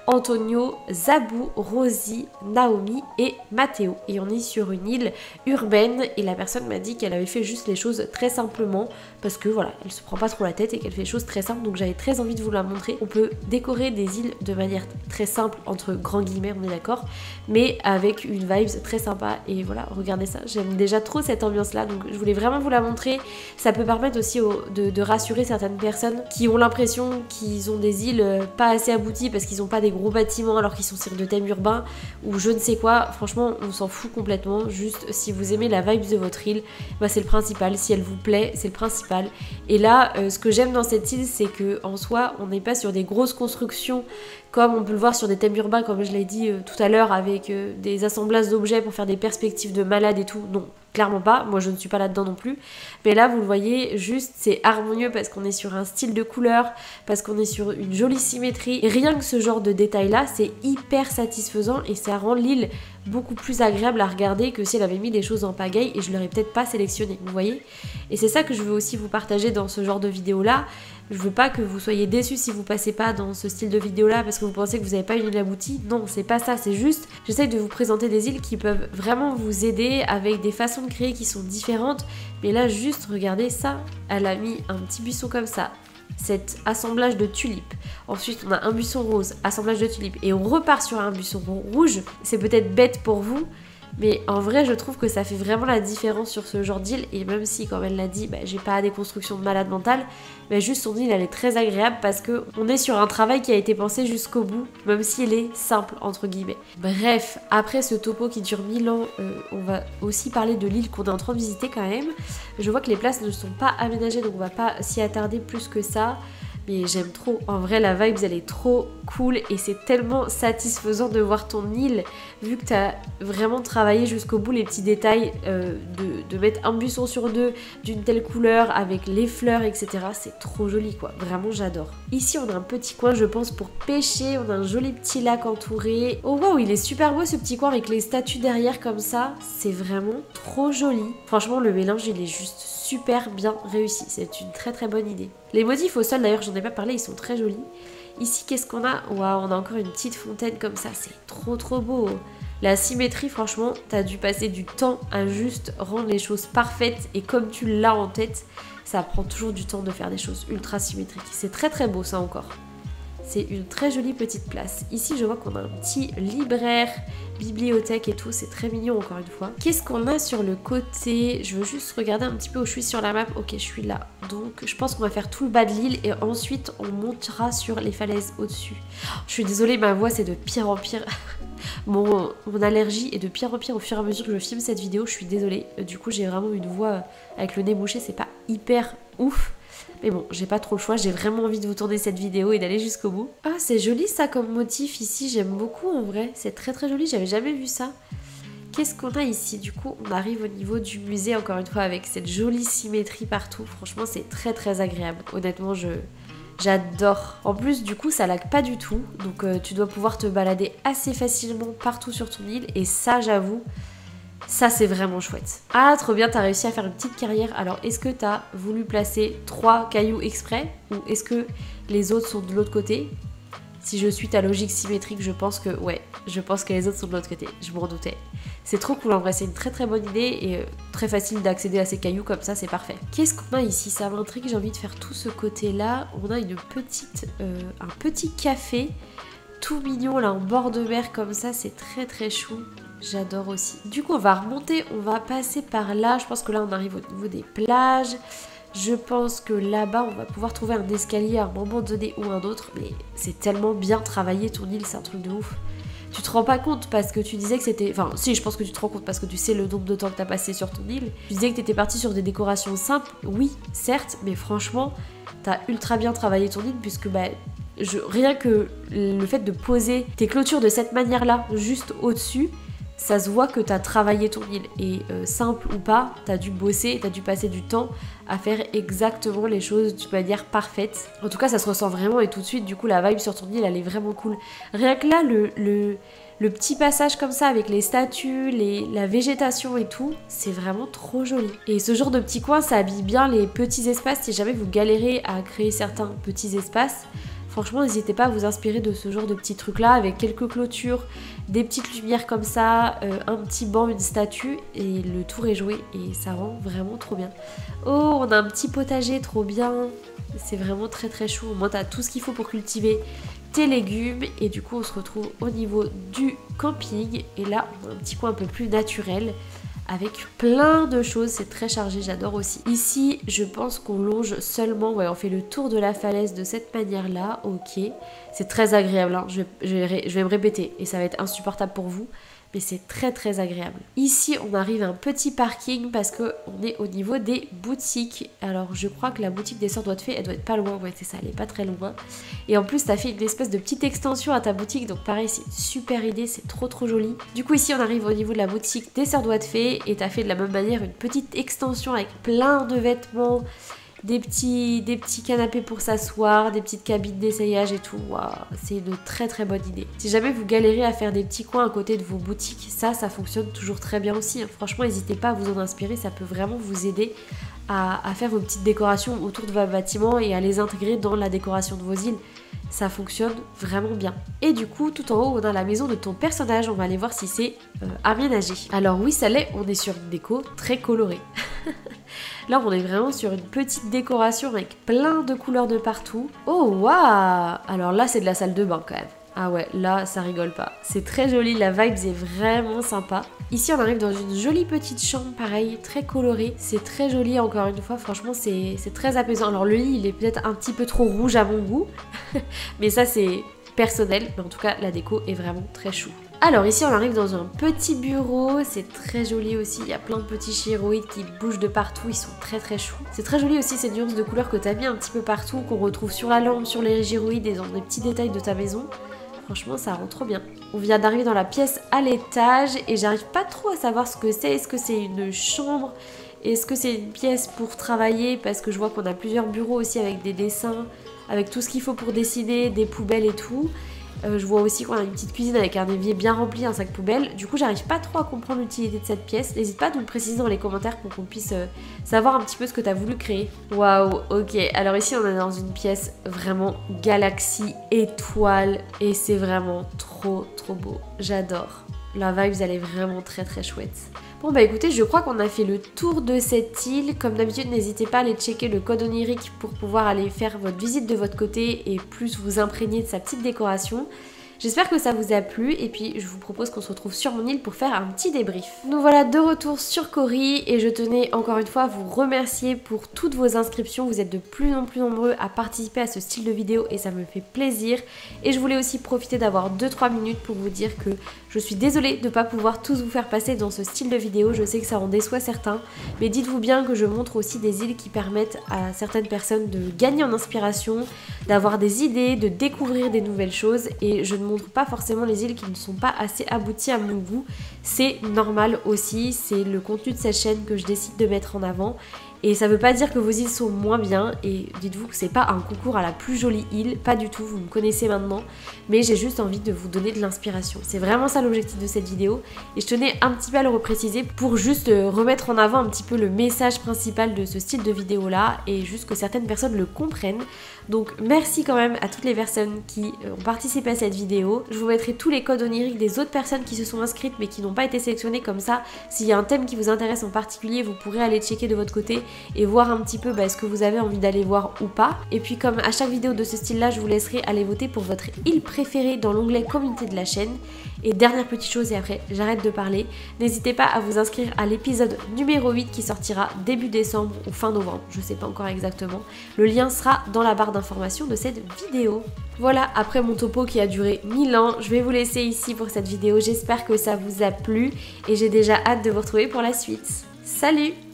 Antonio, Zabou, Rosie, Naomi et Matteo. Et on est sur une île urbaine et la personne m'a dit qu'elle avait fait juste les choses très simplement parce que voilà, elle se prend pas trop la tête et qu'elle fait les choses très simples, donc j'avais très envie de vous la montrer. On peut décorer des îles de manière très simple, entre grands guillemets, on est d'accord, mais avec une vibe très sympa et voilà, regardez ça, j'aime déjà trop cette ambiance là, donc je voulais vraiment vous la montrer. Ça peut permettre aussi de rassurer certaines personnes qui ont l'impression qu'ils ont des îles pas assez abouties parce qu'ils ont pas des gros bâtiments alors qu'ils sont sur de thèmes urbains ou je ne sais quoi. Franchement, on s'en fout complètement. Juste, si vous aimez la vibe de votre île, bah, c'est le principal. Si elle vous plaît, c'est le principal. Et là, ce que j'aime dans cette île, c'est que en soi, on n'est pas sur des grosses constructions comme on peut le voir sur des thèmes urbains, comme je l'ai dit tout à l'heure, avec des assemblages d'objets pour faire des perspectives de malades et tout. Non, clairement pas. Moi, je ne suis pas là-dedans non plus. Mais là, vous le voyez, juste, c'est harmonieux parce qu'on est sur un style de couleur, parce qu'on est sur une jolie symétrie. Et rien que ce genre de détail-là, c'est hyper satisfaisant et ça rend l'île beaucoup plus agréable à regarder que si elle avait mis des choses en pagaille et je l'aurais peut-être pas sélectionné, vous voyez. Et c'est ça que je veux aussi vous partager dans ce genre de vidéo-là. Je veux pas que vous soyez déçus si vous passez pas dans ce style de vidéo-là parce que vous pensez que vous n'avez pas une île aboutie. Non, c'est pas ça, c'est juste, j'essaye de vous présenter des îles qui peuvent vraiment vous aider avec des façons de créer qui sont différentes. Mais là, juste, regardez ça, elle a mis un petit buisson comme ça. Cet assemblage de tulipes. Ensuite, on a un buisson rose, assemblage de tulipes. Et on repart sur un buisson rouge. C'est peut-être bête pour vous, mais en vrai, je trouve que ça fait vraiment la différence sur ce genre d'île. Et même si, comme elle l'a dit, bah, j'ai pas des constructions de malade mentale, mais juste son île, elle est très agréable parce que on est sur un travail qui a été pensé jusqu'au bout, même s'il est simple, entre guillemets. Bref, après ce topo qui dure 1000 ans, on va aussi parler de l'île qu'on est en train de visiter quand même. Je vois que les places ne sont pas aménagées, donc on va pas s'y attarder plus que ça. Mais j'aime trop, en vrai la vibe elle est trop cool et c'est tellement satisfaisant de voir ton île vu que t'as vraiment travaillé jusqu'au bout les petits détails de mettre un buisson sur deux d'une telle couleur avec les fleurs etc. C'est trop joli quoi, vraiment j'adore. Ici on a un petit coin je pense pour pêcher, on a un joli petit lac entouré. Oh waouh, il est super beau ce petit coin avec les statues derrière comme ça, c'est vraiment trop joli. Franchement le mélange il est juste super bien réussi, c'est une très très bonne idée. Les motifs au sol d'ailleurs j'en ai pas parlé, ils sont très jolis. Ici qu'est-ce qu'on a? Waouh, on a encore une petite fontaine comme ça, c'est trop trop beau. La symétrie franchement, t'as dû passer du temps à juste rendre les choses parfaites et comme tu l'as en tête. Ça prend toujours du temps de faire des choses ultra symétriques. C'est très très beau ça encore. C'est une très jolie petite place. Ici, je vois qu'on a un petit libraire, bibliothèque et tout. C'est très mignon encore une fois. Qu'est-ce qu'on a sur le côté? Je veux juste regarder un petit peu où je suis sur la map. Ok, je suis là. Donc, je pense qu'on va faire tout le bas de l'île et ensuite, on montera sur les falaises au-dessus. Je suis désolée, ma voix, c'est de pire en pire. Mon allergie est de pire en pire au fur et à mesure que je filme cette vidéo. Je suis désolée. Du coup, j'ai vraiment une voix avec le nez bouché. C'est pas hyper ouf. Mais bon, j'ai pas trop le choix, j'ai vraiment envie de vous tourner cette vidéo et d'aller jusqu'au bout. Ah, c'est joli ça comme motif ici, j'aime beaucoup en vrai. C'est très très joli, j'avais jamais vu ça. Qu'est-ce qu'on a ici? Du coup, on arrive au niveau du musée, encore une fois, avec cette jolie symétrie partout. Franchement, c'est très très agréable. Honnêtement, j'adore. En plus, du coup, ça lag pas du tout. Donc, tu dois pouvoir te balader assez facilement partout sur ton île. Et ça, j'avoue... Ça, c'est vraiment chouette. Ah, trop bien, t'as réussi à faire une petite carrière. Alors, est-ce que t'as voulu placer 3 cailloux exprès? Ou est-ce que les autres sont de l'autre côté? Si je suis ta logique symétrique, je pense que... Ouais, je pense que les autres sont de l'autre côté. Je m'en doutais. C'est trop cool, en vrai. C'est une très très bonne idée et très facile d'accéder à ces cailloux comme ça, c'est parfait. Qu'est-ce qu'on a ici? Ça m'intrigue, j'ai envie de faire tout ce côté-là. On a une petite... un petit café tout mignon, là, en bord de mer comme ça. C'est très très chou. J'adore aussi. Du coup, on va remonter, on va passer par là. Je pense que là, on arrive au niveau des plages. Je pense que là-bas, on va pouvoir trouver un escalier à un moment donné ou un autre. Mais c'est tellement bien travaillé ton île, c'est un truc de ouf. Tu te rends pas compte parce que tu disais que c'était... Enfin, si, je pense que tu te rends compte parce que tu sais le nombre de temps que t'as passé sur ton île. Tu disais que t'étais parti sur des décorations simples. Oui, certes, mais franchement, t'as ultra bien travaillé ton île puisque... rien que le fait de poser tes clôtures de cette manière-là, juste au-dessus... Ça se voit que t'as travaillé ton île et simple ou pas, t'as dû bosser, t'as dû passer du temps à faire exactement les choses d'une manière parfaite. En tout cas, ça se ressent vraiment et tout de suite, du coup, la vibe sur ton île, elle est vraiment cool. Rien que là, le petit passage comme ça avec les statues, la végétation et tout, c'est vraiment trop joli. Et ce genre de petits coins, ça habille bien les petits espaces. Si jamais vous galérez à créer certains petits espaces, franchement, n'hésitez pas à vous inspirer de ce genre de petits trucs là avec quelques clôtures, des petites lumières comme ça, un petit banc, une statue et le tour est joué et ça rend vraiment trop bien. Oh, on a un petit potager trop bien, c'est vraiment très très chou. Au moins t'as tout ce qu'il faut pour cultiver tes légumes et du coup on se retrouve au niveau du camping et là on a un petit coin un peu plus naturel avec plein de choses, c'est très chargé, j'adore aussi. Ici, je pense qu'on longe seulement, ouais, on fait le tour de la falaise de cette manière-là, ok. C'est très agréable, hein. Je vais me répéter et ça va être insupportable pour vous, mais c'est très très agréable. Ici, on arrive à un petit parking parce qu'on est au niveau des boutiques. Alors, je crois que la boutique des Sœurs Doigts de Fée, elle doit être pas loin, ouais, c'est ça, elle est pas très loin. Et en plus, t'as fait une espèce de petite extension à ta boutique, donc pareil, c'est une super idée, c'est trop trop joli. Du coup, ici, on arrive au niveau de la boutique des Sœurs Doigts de Fée et t'as fait de la même manière une petite extension avec plein de vêtements, des petits canapés pour s'asseoir, des petites cabines d'essayage et tout. Waouh, c'est une très très bonne idée. Si jamais vous galérez à faire des petits coins à côté de vos boutiques, ça fonctionne toujours très bien aussi. Franchement, n'hésitez pas à vous en inspirer, ça peut vraiment vous aider à faire vos petites décorations autour de vos bâtiments et à les intégrer dans la décoration de vos îles. Ça fonctionne vraiment bien. Et du coup, tout en haut, on a la maison de ton personnage. On va aller voir si c'est aménagé. Alors oui, ça l'est. On est sur une déco très colorée. Là, on est vraiment sur une petite décoration avec plein de couleurs de partout. Oh, waouh! Alors là, c'est de la salle de bain quand même. Ah ouais, là, ça rigole pas. C'est très joli, la vibe est vraiment sympa. Ici, on arrive dans une jolie petite chambre, pareil, très colorée. C'est très joli, encore une fois, franchement, c'est très apaisant. Alors le lit, il est peut-être un petit peu trop rouge à mon goût, mais ça, c'est personnel. Mais en tout cas, la déco est vraiment très chou. Alors ici, on arrive dans un petit bureau, c'est très joli aussi, il y a plein de petits chiroïdes qui bougent de partout, ils sont très très choux. C'est très joli aussi ces nuances de couleurs que tu as mis un petit peu partout, qu'on retrouve sur la lampe, sur les gyroïdes et dans des petits détails de ta maison. Franchement, ça rend trop bien. On vient d'arriver dans la pièce à l'étage et j'arrive pas trop à savoir ce que c'est. Est-ce que c'est une chambre? Est-ce que c'est une pièce pour travailler? Parce que je vois qu'on a plusieurs bureaux aussi avec des dessins, avec tout ce qu'il faut pour dessiner, des poubelles et tout. Je vois aussi qu'on a une petite cuisine avec un évier bien rempli, un sac poubelle. Du coup, j'arrive pas trop à comprendre l'utilité de cette pièce. N'hésite pas à nous le préciser dans les commentaires pour qu'on puisse savoir un petit peu ce que tu as voulu créer. Waouh, ok. Alors ici, on est dans une pièce vraiment galaxie, étoile. Et c'est vraiment trop, trop beau. J'adore. La vibe, elle est vraiment très, très chouette. Bon bah écoutez, je crois qu'on a fait le tour de cette île. Comme d'habitude, n'hésitez pas à aller checker le code onirique pour pouvoir aller faire votre visite de votre côté et plus vous imprégner de sa petite décoration. J'espère que ça vous a plu et puis je vous propose qu'on se retrouve sur mon île pour faire un petit débrief. Nous voilà de retour sur Cori et je tenais encore une fois à vous remercier pour toutes vos inscriptions. Vous êtes de plus en plus nombreux à participer à ce style de vidéo et ça me fait plaisir. Et je voulais aussi profiter d'avoir 2-3 minutes pour vous dire que je suis désolée de ne pas pouvoir tous vous faire passer dans ce style de vidéo. Je sais que ça en déçoit certains, mais dites-vous bien que je montre aussi des îles qui permettent à certaines personnes de gagner en inspiration, d'avoir des idées, de découvrir des nouvelles choses et je ne montre pas forcément les îles qui ne sont pas assez abouties à mon goût. C'est normal aussi, c'est le contenu de cette chaîne que je décide de mettre en avant. Et ça veut pas dire que vos îles sont moins bien, et dites-vous que c'est pas un concours à la plus jolie île, pas du tout, vous me connaissez maintenant, mais j'ai juste envie de vous donner de l'inspiration. C'est vraiment ça l'objectif de cette vidéo, et je tenais un petit peu à le repréciser pour juste remettre en avant un petit peu le message principal de ce style de vidéo là, et juste que certaines personnes le comprennent. Donc merci quand même à toutes les personnes qui ont participé à cette vidéo. Je vous mettrai tous les codes oniriques des autres personnes qui se sont inscrites mais qui n'ont pas été sélectionnées, comme ça, s'il y a un thème qui vous intéresse en particulier, vous pourrez aller checker de votre côté et voir un petit peu ce que vous avez envie d'aller voir ou pas. Et puis comme à chaque vidéo de ce style là, je vous laisserai aller voter pour votre île préférée dans l'onglet communauté de la chaîne. Et dernière petite chose et après j'arrête de parler, n'hésitez pas à vous inscrire à l'épisode numéro 8 qui sortira début décembre ou fin novembre, je sais pas encore exactement. Le lien sera dans la barre d'information de cette vidéo. Voilà, après mon topo qui a duré 1000 ans, je vais vous laisser ici pour cette vidéo. J'espère que ça vous a plu et j'ai déjà hâte de vous retrouver pour la suite. Salut!